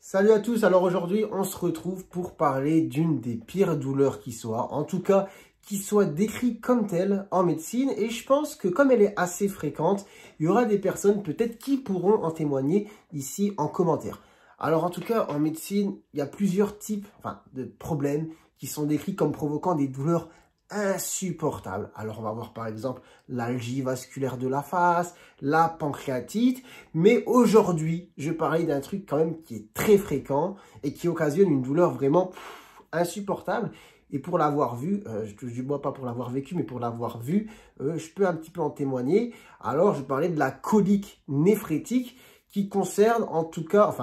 Salut à tous, alors aujourd'hui on se retrouve pour parler d'une des pires douleurs qui soit, en tout cas qui soit décrite comme telle en médecine, et je pense que comme elle est assez fréquente, il y aura des personnes peut-être qui pourront en témoigner ici en commentaire. Alors en tout cas en médecine, il y a plusieurs types de problèmes qui sont décrits comme provoquant des douleurs insupportable. Alors on va voir par exemple l'algie vasculaire de la face, la pancréatite, mais aujourd'hui je vais parler d'un truc quand même qui est très fréquent et qui occasionne une douleur vraiment insupportable. Et pour l'avoir vu, je touche du bois pas pour l'avoir vécu, mais pour l'avoir vu, je peux un petit peu en témoigner. Alors je parlais de la colique néphrétique qui concerne en tout cas,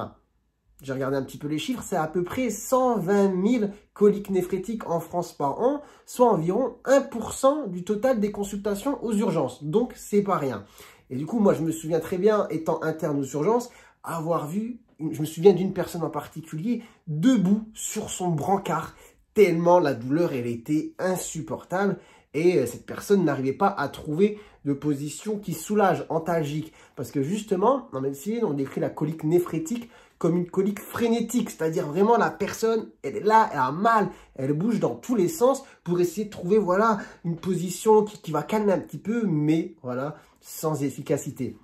j'ai regardé un petit peu les chiffres, c'est à peu près 120 000 coliques néphrétiques en France par an, soit environ 1% du total des consultations aux urgences. Donc, c'est pas rien. Et du coup, moi, je me souviens très bien, étant interne aux urgences, avoir vu, je me souviens d'une personne en particulier, debout sur son brancard, tellement la douleur, elle était insupportable. Et cette personne n'arrivait pas à trouver de position qui soulage, antalgique. Parce que justement, en médecine, on décrit la colique néphrétique comme une colique frénétique, c'est-à-dire vraiment la personne, elle est là, elle a mal, elle bouge dans tous les sens pour essayer de trouver une position qui va calmer un petit peu, mais sans efficacité.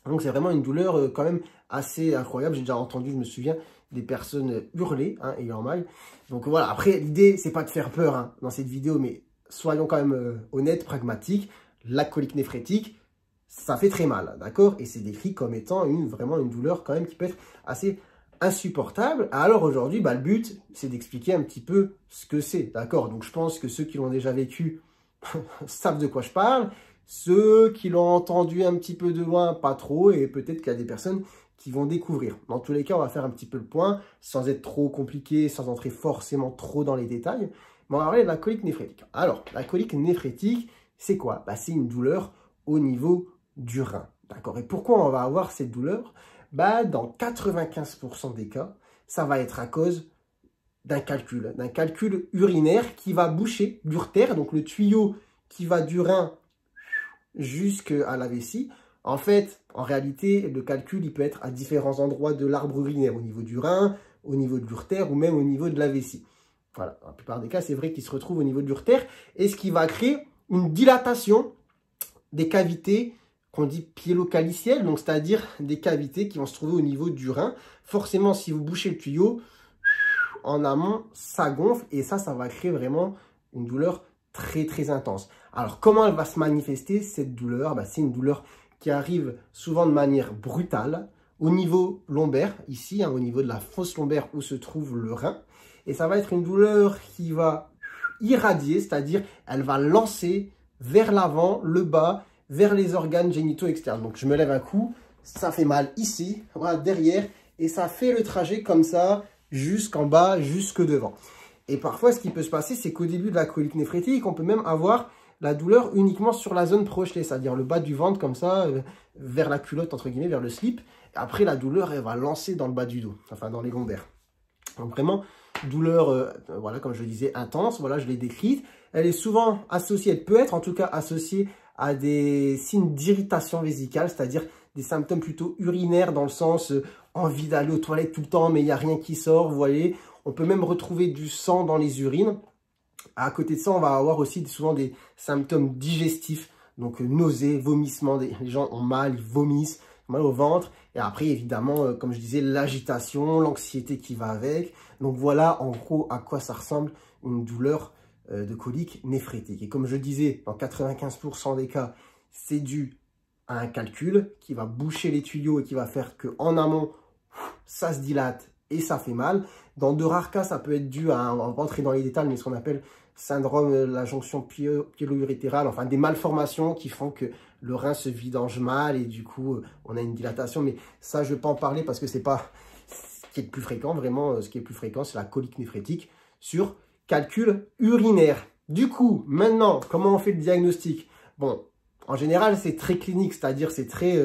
Donc c'est vraiment une douleur quand même assez incroyable. J'ai déjà entendu, je me souviens, des personnes hurler ayant mal. Donc voilà, après l'idée c'est pas de faire peur dans cette vidéo, mais soyons quand même honnêtes, pragmatiques. La colique néphrétique, ça fait très mal, d'accord? Et c'est décrit comme étant vraiment une douleur quand même qui peut être assez insupportable. Alors aujourd'hui, le but, c'est d'expliquer un petit peu ce que c'est, d'accord? Donc je pense que ceux qui l'ont déjà vécu savent de quoi je parle. Ceux qui l'ont entendu un petit peu de loin, pas trop. Et peut-être qu'il y a des personnes qui vont découvrir. Dans tous les cas, on va faire un petit peu le point, sans être trop compliqué, sans entrer forcément trop dans les détails. Mais on va parler de la colique néphrétique. Alors, la colique néphrétique, c'est quoi? C'est une douleur au niveau du rein. D'accord. Et pourquoi on va avoir cette douleur? Dans 95% des cas, ça va être à cause d'un calcul urinaire qui va boucher l'urtère, donc le tuyau qui va du rein jusqu'à la vessie. En fait, en réalité, le calcul, il peut être à différents endroits de l'arbre urinaire, au niveau du rein, au niveau de l'urtère ou même au niveau de la vessie. Voilà, dans la plupart des cas, c'est vrai qu'il se retrouve au niveau de l'urtère, et ce qui va créer une dilatation des cavités qu'on dit piélocalicielles, donc c'est-à-dire des cavités qui vont se trouver au niveau du rein. Forcément, si vous bouchez le tuyau, en amont, ça gonfle, et ça va créer vraiment une douleur très très intense. Alors, comment elle va se manifester, cette douleur? C'est une douleur qui arrive souvent de manière brutale, au niveau lombaire, ici, au niveau de la fosse lombaire où se trouve le rein. Et ça va être une douleur qui va irradier, c'est-à-dire elle va lancer vers l'avant, le bas, vers les organes génitaux externes. Donc je me lève un coup, ça fait mal ici, derrière, et ça fait le trajet comme ça, jusqu'en bas, jusque devant. Et parfois, ce qui peut se passer, c'est qu'au début de la colique néphrétique, on peut même avoir la douleur uniquement sur la zone projetée, c'est-à-dire le bas du ventre, comme ça, vers la culotte, entre guillemets, vers le slip. Et après, la douleur, elle va lancer dans le bas du dos, dans les lombaires. Donc vraiment, douleur, comme je le disais, intense, je l'ai décrite. Elle est souvent associée, elle peut être en tout cas associée à des signes d'irritation vésicale, c'est-à-dire des symptômes plutôt urinaires dans le sens envie d'aller aux toilettes tout le temps, mais il n'y a rien qui sort, vous voyez. On peut même retrouver du sang dans les urines. À côté de ça, on va avoir aussi souvent des symptômes digestifs, donc nausées, vomissements, les gens ont mal, ils vomissent, mal au ventre. Et après, évidemment, comme je disais, l'agitation, l'anxiété qui va avec. Donc voilà, en gros, à quoi ça ressemble une douleur de colique néphrétique. Et comme je disais, dans 95% des cas, c'est dû à un calcul qui va boucher les tuyaux et qui va faire qu'en amont, ça se dilate et ça fait mal. Dans de rares cas, ça peut être dû à, on va rentrer dans les détails, mais ce qu'on appelle syndrome de la jonction piélo-urétérale, des malformations qui font que le rein se vidange mal et du coup, on a une dilatation. Mais ça, je ne vais pas en parler parce que ce n'est pas ce qui est le plus fréquent. Vraiment, ce qui est le plus fréquent, c'est la colique néphrétique sur calcul urinaire. Du coup, maintenant, comment on fait le diagnostic? Bon, en général, c'est très clinique, c'est-à-dire c'est très...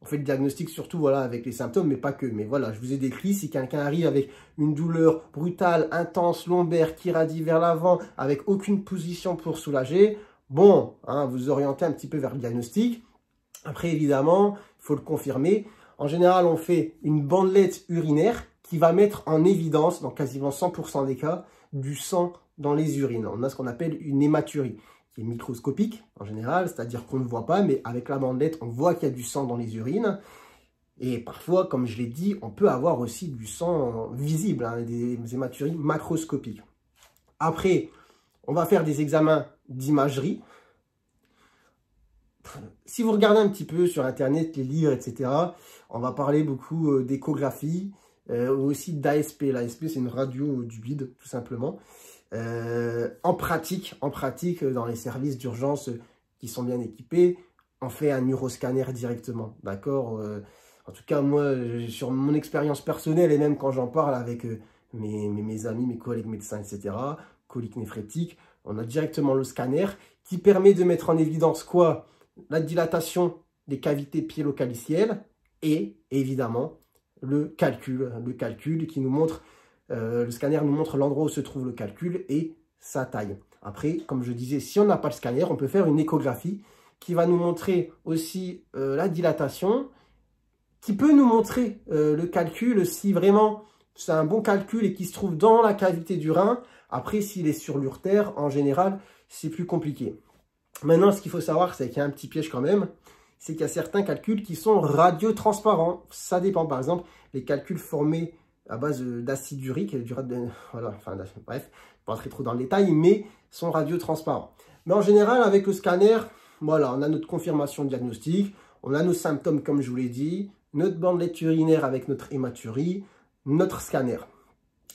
on fait le diagnostic surtout avec les symptômes, mais pas que. Mais voilà, je vous ai décrit, si quelqu'un arrive avec une douleur brutale, intense, lombaire, qui irradie vers l'avant, avec aucune position pour soulager, bon, vous orientez un petit peu vers le diagnostic. Après, évidemment, il faut le confirmer. En général, on fait une bandelette urinaire qui va mettre en évidence, dans quasiment 100% des cas, du sang dans les urines. On a ce qu'on appelle une hématurie, qui est microscopique en général, c'est-à-dire qu'on ne voit pas, mais avec la bandelette, on voit qu'il y a du sang dans les urines. Et parfois, comme je l'ai dit, on peut avoir aussi du sang visible, hein, des hématuries macroscopiques. Après, on va faire des examens d'imagerie. Si vous regardez un petit peu sur Internet, les livres, etc., on va parler beaucoup d'échographie, aussi d'ASP. L'ASP, c'est une radio du bide, tout simplement. En pratique, dans les services d'urgence qui sont bien équipés, on fait un uroscanner directement, d'accord. En tout cas, moi, sur mon expérience personnelle, et même quand j'en parle avec mes amis, mes collègues médecins, etc., colique néphrétique, on a directement le scanner qui permet de mettre en évidence quoi? La dilatation des cavités piélo-calicielles et évidemment le calcul qui nous montre, le scanner nous montre l'endroit où se trouve le calcul et sa taille. Après, comme je disais, si on n'a pas le scanner, on peut faire une échographie qui va nous montrer aussi la dilatation, qui peut nous montrer le calcul si vraiment c'est un bon calcul et qui se trouve dans la cavité du rein. Après, s'il est sur l'urtère, en général, c'est plus compliqué. Maintenant, ce qu'il faut savoir, c'est qu'il y a un petit piège quand même, c'est qu'il y a certains calculs qui sont radiotransparents. Ça dépend, par exemple, les calculs formés à base d'acide urique, voilà, enfin, bref, pas rentrer trop dans le détail, mais sont radiotransparents. Mais en général, avec le scanner, voilà, on a notre confirmation diagnostique, on a nos symptômes, comme je vous l'ai dit, notre bandelette urinaire avec notre hématurie, notre scanner.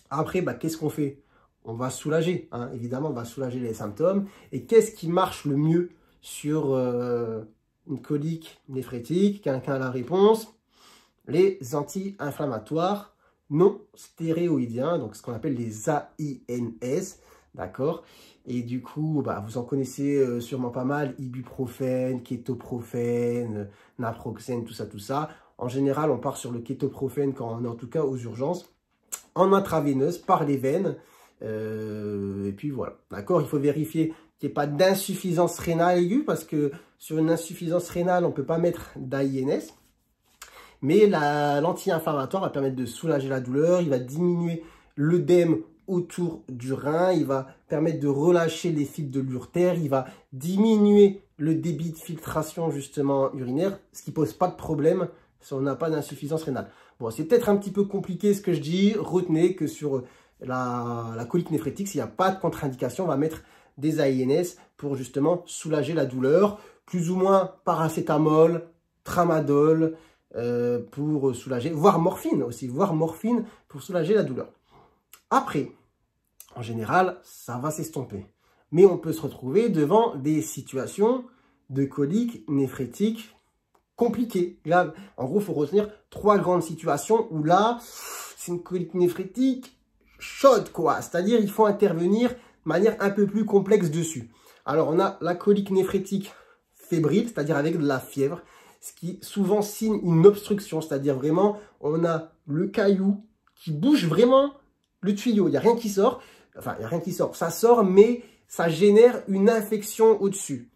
Après, qu'est-ce qu'on fait? On va soulager, hein, évidemment, on va soulager les symptômes. Et qu'est-ce qui marche le mieux sur une colique néphrétique? Quelqu'un a la réponse? Les anti-inflammatoires non stéroïdiens, donc ce qu'on appelle les AINS, d'accord? Et du coup, vous en connaissez sûrement pas mal, ibuprofène, kétoprofène, naproxène, tout ça. En général, on part sur le kétoprofène quand on est en tout cas aux urgences, en intraveineuse, par les veines. Et puis voilà, d'accord. Il faut vérifier qu'il n'y ait pas d'insuffisance rénale aiguë, parce que sur une insuffisance rénale, on ne peut pas mettre d'AINS. Mais l'anti-inflammatoire va permettre de soulager la douleur, il va diminuer l'œdème autour du rein, il va permettre de relâcher les fibres de l'urtère, il va diminuer le débit de filtration justement urinaire, ce qui ne pose pas de problème si on n'a pas d'insuffisance rénale. Bon, c'est peut-être un petit peu compliqué ce que je dis, retenez que sur la colique néphrétique, s'il n'y a pas de contre-indication, on va mettre des AINS pour justement soulager la douleur, plus ou moins paracétamol, tramadol, pour soulager, voire morphine aussi, voire morphine pour soulager la douleur. Après, en général, ça va s'estomper. Mais on peut se retrouver devant des situations de colique néphrétique compliquées. Là, en gros, il faut retenir 3 grandes situations où là, c'est une colique néphrétique chaude, quoi. C'est-à-dire, il faut intervenir de manière un peu plus complexe dessus. Alors, on a la colique néphrétique fébrile, c'est-à-dire avec de la fièvre, ce qui souvent signe une obstruction, c'est-à-dire vraiment, on a le caillou qui bouge vraiment le tuyau, il n'y a rien qui sort, enfin, il n'y a rien qui sort, ça sort, mais ça génère une infection au-dessus.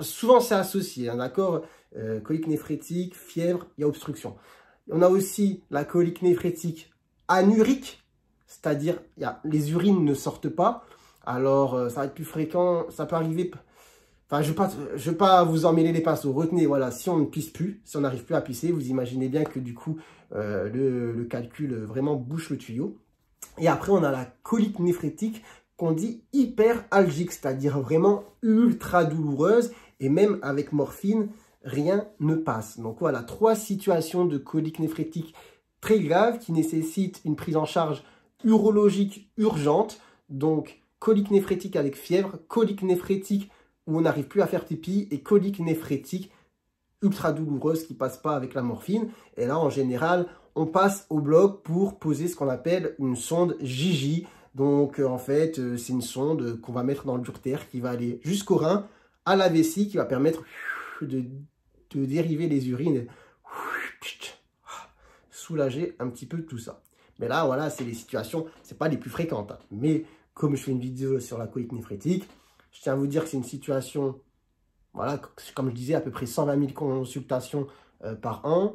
Souvent, c'est associé, hein, d'accord, colique néphrétique, fièvre, il y a obstruction. On a aussi la colique néphrétique anurique, c'est-à-dire, les urines ne sortent pas, alors ça va être plus fréquent, ça peut arriver... Enfin, je ne vais pas vous emmêler les pinceaux. Retenez, voilà, si on ne pisse plus, si on n'arrive plus à pisser, vous imaginez bien que du coup, le calcul vraiment bouche le tuyau. Et après, on a la colique néphrétique qu'on dit hyperalgique, c'est-à-dire vraiment ultra douloureuse. Et même avec morphine, rien ne passe. Donc voilà, 3 situations de colique néphrétique très graves qui nécessitent une prise en charge urologique urgente. Donc, colique néphrétique avec fièvre, colique néphrétique où on n'arrive plus à faire pipi, et colique néphrétique ultra douloureuse qui ne passe pas avec la morphine. Et là, en général, on passe au bloc pour poser ce qu'on appelle une sonde JJ. Donc, en fait, c'est une sonde qu'on va mettre dans l'urtère qui va aller jusqu'au rein, à la vessie, qui va permettre de dériver les urines, soulager un petit peu tout ça. Mais là, voilà, c'est les situations, c'est pas les plus fréquentes. Hein. Mais comme je fais une vidéo sur la colique néphrétique, je tiens à vous dire que c'est une situation, voilà, comme je disais, à peu près 120 000 consultations par an.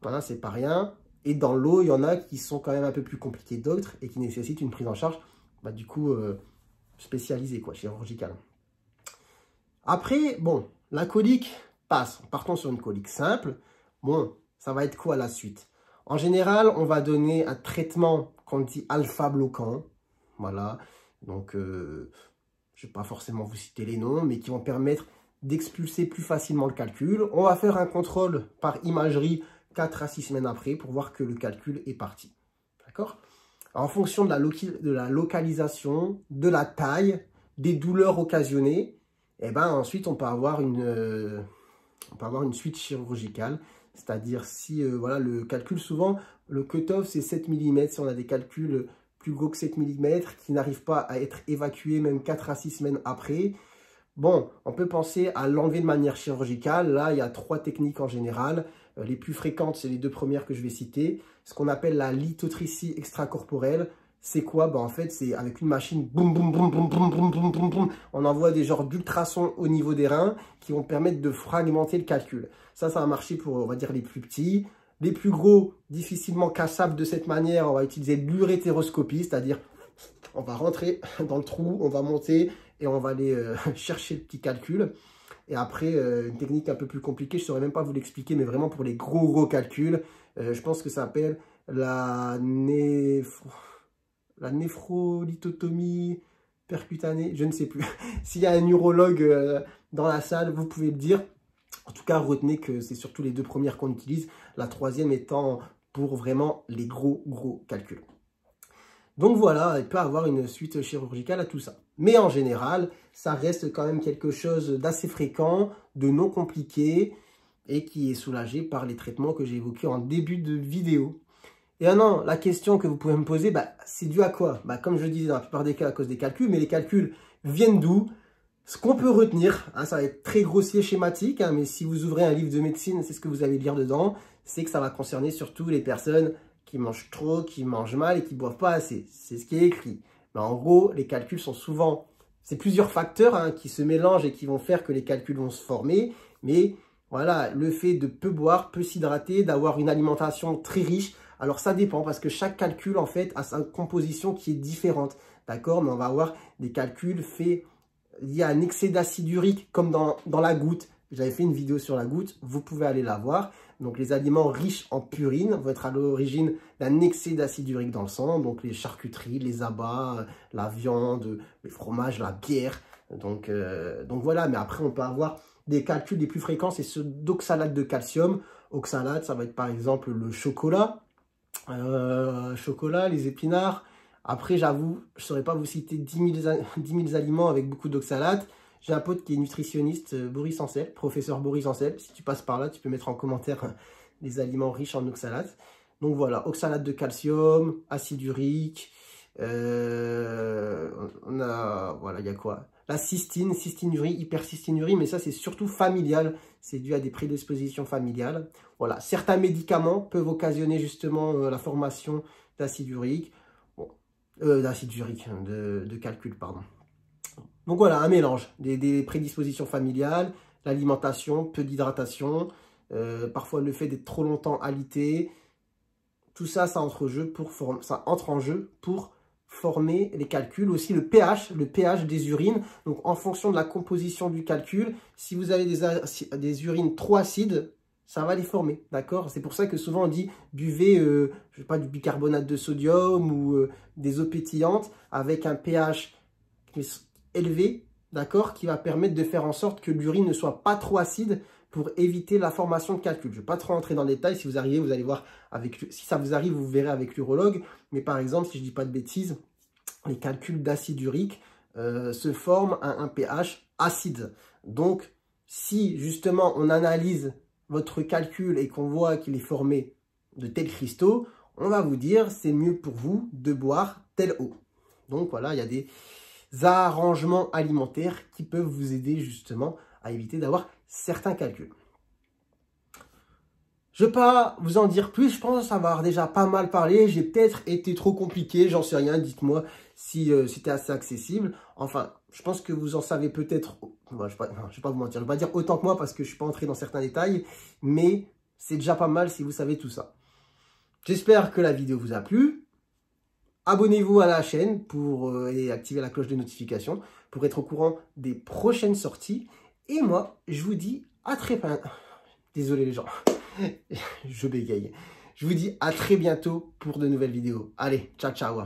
Voilà, c'est pas rien. Et dans l'eau, il y en a qui sont quand même un peu plus compliqués que d'autres et qui nécessitent une prise en charge, du coup, spécialisée, quoi, chirurgicale. Après, bon, la colique passe. Partons sur une colique simple. Bon, ça va être quoi la suite? En général, on va donner un traitement qu'on dit alpha-bloquant. Voilà. Donc, je ne vais pas forcément vous citer les noms, mais qui vont permettre d'expulser plus facilement le calcul. On va faire un contrôle par imagerie 4 à 6 semaines après pour voir que le calcul est parti. D'accord? En fonction de la localisation, de la taille, des douleurs occasionnées, et ensuite on peut avoir une suite chirurgicale. C'est-à-dire si voilà, le calcul, souvent, le cut-off c'est 7 mm. Si on a des calculs plus gros que 7 mm qui n'arrivent pas à être évacués même 4 à 6 semaines après, bon, on peut penser à l'enlever de manière chirurgicale. Là, il y a 3 techniques en général. Les plus fréquentes, c'est les 2 premières que je vais citer. Ce qu'on appelle la lithotricie extracorporelle. C'est quoi? En fait, c'est avec une machine, boum, boum, boum, boum, boum, boum, boum, boum, boum. On envoie des genres d'ultrasons au niveau des reins qui vont permettre de fragmenter le calcul. Ça va marcher pour, on va dire, les plus petits. Les plus gros, difficilement cassables de cette manière, on va utiliser l'urétéroscopie, c'est-à-dire on va rentrer dans le trou, on va monter et on va aller chercher le petit calcul. Et après, une technique un peu plus compliquée, je ne saurais même pas vous l'expliquer, mais vraiment pour les gros calculs, je pense que ça s'appelle la néphrolithotomie percutanée, je ne sais plus. S'il y a un urologue dans la salle, vous pouvez le dire. En tout cas, retenez que c'est surtout les 2 premières qu'on utilise, la 3e étant pour vraiment les gros calculs. Donc voilà, il peut avoir une suite chirurgicale à tout ça. Mais en général, ça reste quand même quelque chose d'assez fréquent, de non compliqué et qui est soulagé par les traitements que j'ai évoqués en début de vidéo. Et maintenant, la question que vous pouvez me poser, c'est dû à quoi? Comme je le disais, dans la plupart des cas, à cause des calculs, mais les calculs viennent d'où? Ce qu'on peut retenir, ça va être très grossier, schématique, mais si vous ouvrez un livre de médecine, c'est ce que vous allez lire dedans, c'est que ça va concerner surtout les personnes qui mangent trop, qui mangent mal et qui ne boivent pas assez. C'est ce qui est écrit. Mais en gros, les calculs sont souvent... C'est plusieurs facteurs qui se mélangent et qui vont faire que les calculs vont se former. Mais voilà, le fait de peu boire, peu s'hydrater, d'avoir une alimentation très riche. Alors ça dépend parce que chaque calcul, en fait, a sa composition qui est différente. D'accord? Mais on va avoir des calculs faits... Il y a un excès d'acide urique comme dans la goutte. J'avais fait une vidéo sur la goutte, vous pouvez aller la voir. Donc les aliments riches en purine vont être à l'origine d'un excès d'acide urique dans le sang. Donc les charcuteries, les abats, la viande, les fromages, la bière. Donc voilà, mais après on peut avoir des calculs les plus fréquents, c'est ceux d'oxalate de calcium. Oxalate, ça va être par exemple le chocolat, les épinards. Après, j'avoue, je ne saurais pas vous citer 10 000 aliments avec beaucoup d'oxalate. J'ai un pote qui est nutritionniste, Boris Ancel, professeur Boris Ancel. Si tu passes par là, tu peux mettre en commentaire les aliments riches en oxalate. Donc voilà, oxalate de calcium, acide urique. Voilà, il y a quoi? La cystinurie, hypercystinurie, mais ça c'est surtout familial. C'est dû à des prédispositions familiales. Voilà, certains médicaments peuvent occasionner justement la formation d'acide urique. D'acide urique, de calcul, pardon. Donc voilà, un mélange des prédispositions familiales, l'alimentation, peu d'hydratation, parfois le fait d'être trop longtemps alité. Tout ça, ça entre en jeu pour former les calculs. Aussi le pH des urines. Donc en fonction de la composition du calcul, si vous avez des urines trop acides, ça va les former, d'accord? C'est pour ça que souvent on dit buvez, je sais pas, du bicarbonate de sodium ou des eaux pétillantes avec un pH élevé, d'accord? Qui va permettre de faire en sorte que l'urine ne soit pas trop acide pour éviter la formation de calcul. Je ne vais pas trop rentrer dans le détail. Si vous arrivez, vous allez voir, si ça vous arrive, vous verrez avec l'urologue. Mais par exemple, si je ne dis pas de bêtises, les calculs d'acide urique se forment à un pH acide. Donc, si justement on analyse votre calcul et qu'on voit qu'il est formé de tels cristaux, on va vous dire c'est mieux pour vous de boire telle eau. Donc voilà, il y a des arrangements alimentaires qui peuvent vous aider justement à éviter d'avoir certains calculs. Je ne vais pas vous en dire plus, je pense avoir déjà pas mal parlé. J'ai peut-être été trop compliqué, j'en sais rien, dites-moi si c'était assez accessible. Enfin, je pense que vous en savez peut-être, je ne vais pas vous mentir, je ne vais pas dire autant que moi parce que je ne suis pas entré dans certains détails, mais c'est déjà pas mal si vous savez tout ça. J'espère que la vidéo vous a plu. Abonnez-vous à la chaîne et activez la cloche de notification pour être au courant des prochaines sorties. Et moi, je vous dis à très bientôt. Désolé les gens, je bégaye. Je vous dis à très bientôt pour de nouvelles vidéos. Allez, ciao, ciao.